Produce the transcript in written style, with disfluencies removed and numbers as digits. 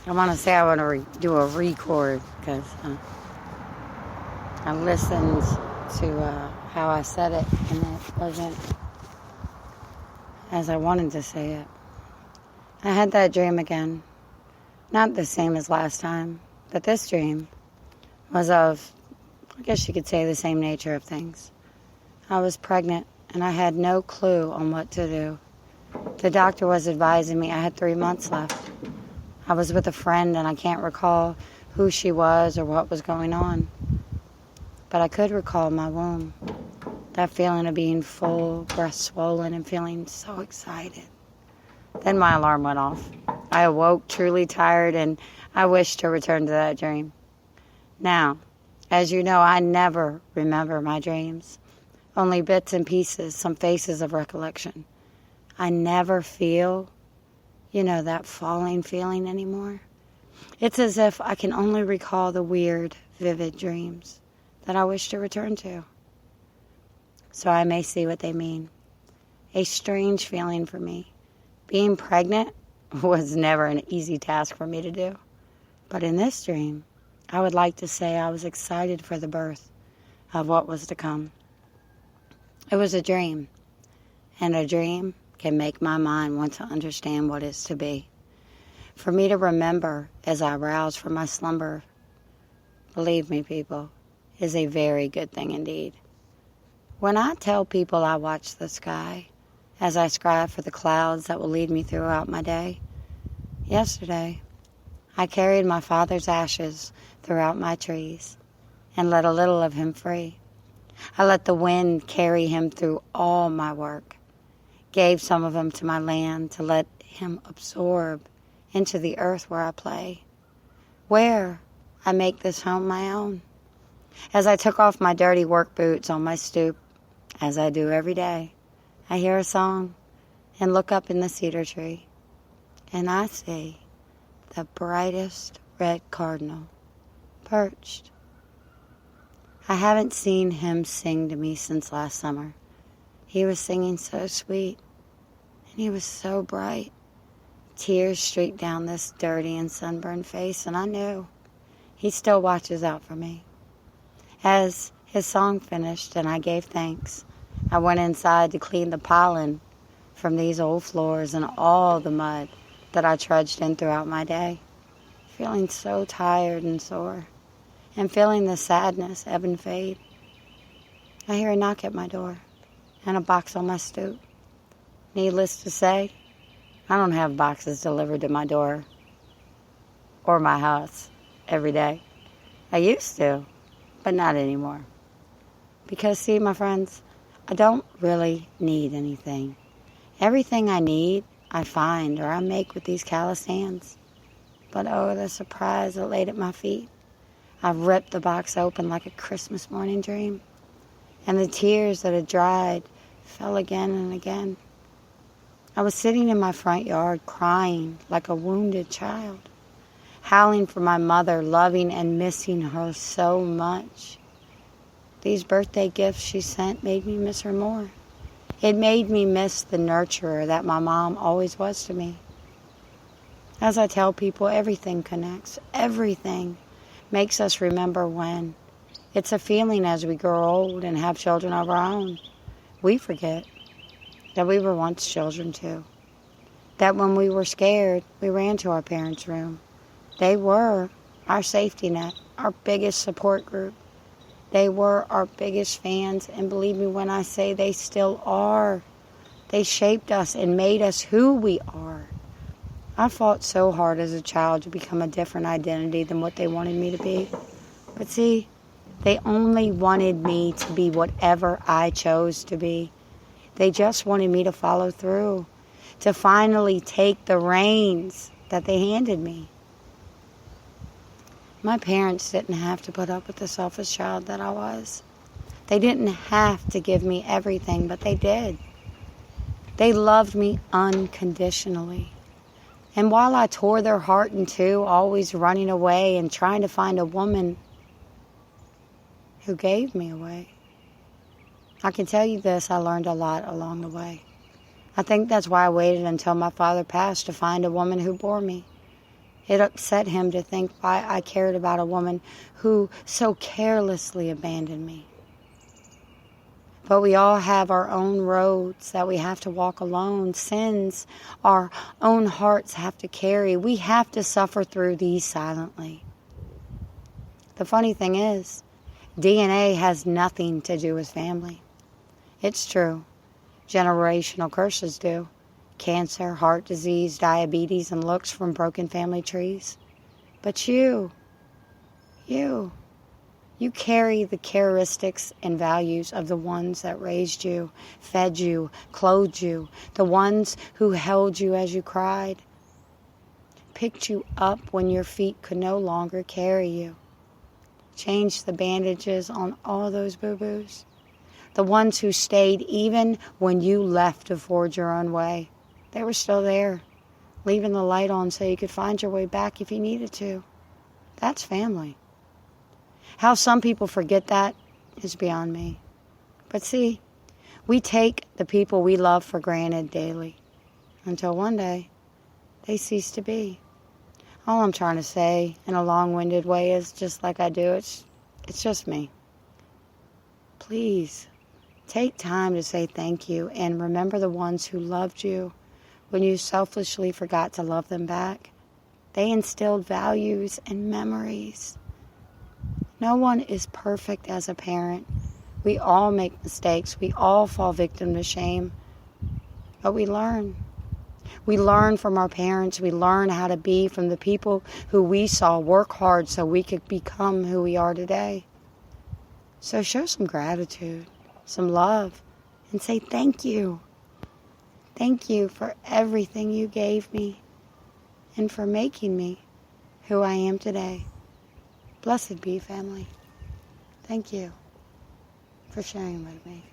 I want to say I want to do a record because I listened to how I said it and it wasn't as I wanted to say it. I had that dream again. Not the same as last time, but this dream was of, I guess you could say, the same nature of things. I was pregnant and I had no clue on what to do. The doctor was advising me I had 3 months left. I was with a friend and I can't recall who she was or what was going on. But I could recall my womb. That feeling of being full, breast swollen, and feeling so excited. Then my alarm went off. I awoke truly tired and I wished to return to that dream. Now, as you know, I never remember my dreams. Only bits and pieces, some phases of recollection. I never feel, that falling feeling anymore. It's as if I can only recall the weird, vivid dreams that I wish to return to. So I may see what they mean. A strange feeling for me. Being pregnant was never an easy task for me to do. But in this dream, I would like to say I was excited for the birth of what was to come. It was a dream, and a dream can make my mind want to understand what is to be. For me to remember as I rouse from my slumber, believe me, people, is a very good thing indeed. When I tell people I watch the sky as I scribe for the clouds that will lead me throughout my day, yesterday I carried my father's ashes throughout my trees and let a little of him free. I let the wind carry him through all my work, gave some of him to my land to let him absorb into the earth where I play, where I make this home my own. As I took off my dirty work boots on my stoop, as I do every day, I hear a song and look up in the cedar tree, and I see the brightest red cardinal perched. I haven't seen him sing to me since last summer. He was singing so sweet, and he was so bright. Tears streaked down this dirty and sunburned face, and I knew he still watches out for me. As his song finished and I gave thanks, I went inside to clean the pollen from these old floors and all the mud that I trudged in throughout my day, feeling so tired and sore, and feeling the sadness ebb and fade. I hear a knock at my door and a box on my stoop. Needless to say, I don't have boxes delivered to my door or my house every day. I used to, but not anymore. Because, see, my friends, I don't really need anything. Everything I need, I find or I make with these calloused hands. But oh, the surprise that laid at my feet. I ripped the box open like a Christmas morning dream, and the tears that had dried fell again and again. I was sitting in my front yard crying like a wounded child, howling for my mother, loving and missing her so much. These birthday gifts she sent made me miss her more. It made me miss the nurturer that my mom always was to me. As I tell people, everything connects. Everything makes us remember when. It's a feeling as we grow old and have children of our own. We forget that we were once children too. That when we were scared, we ran to our parents' room. They were our safety net, our biggest support group. They were our biggest fans, and believe me when I say they still are. They shaped us and made us who we are. I fought so hard as a child to become a different identity than what they wanted me to be. But see, they only wanted me to be whatever I chose to be. They just wanted me to follow through, to finally take the reins that they handed me. My parents didn't have to put up with the selfish child that I was. They didn't have to give me everything, but they did. They loved me unconditionally. And while I tore their heart in two, always running away and trying to find a woman who gave me away, I can tell you this, I learned a lot along the way. I think that's why I waited until my father passed to find a woman who bore me. It upset him to think why I cared about a woman who so carelessly abandoned me. But we all have our own roads that we have to walk alone, sins our own hearts have to carry. We have to suffer through these silently. The funny thing is, DNA has nothing to do with family. It's true. Generational curses do. Cancer, heart disease, diabetes, and looks from broken family trees. But you carry the characteristics and values of the ones that raised you, fed you, clothed you, the ones who held you as you cried, picked you up when your feet could no longer carry you, changed the bandages on all those boo-boos, the ones who stayed even when you left to forge your own way. They were still there, leaving the light on so you could find your way back if you needed to. That's family. How some people forget that is beyond me. But see, we take the people we love for granted daily until one day they cease to be. All I'm trying to say in a long-winded way is just like I do, it's just me. Please, take time to say thank you and remember the ones who loved you when you selfishly forgot to love them back. They instilled values and memories. No one is perfect as a parent. We all make mistakes. We all fall victim to shame. But we learn. We learn from our parents. We learn how to be from the people who we saw work hard so we could become who we are today. So show some gratitude, some love, and say thank you. Thank you for everything you gave me and for making me who I am today. Blessed be, family. Thank you for sharing with me.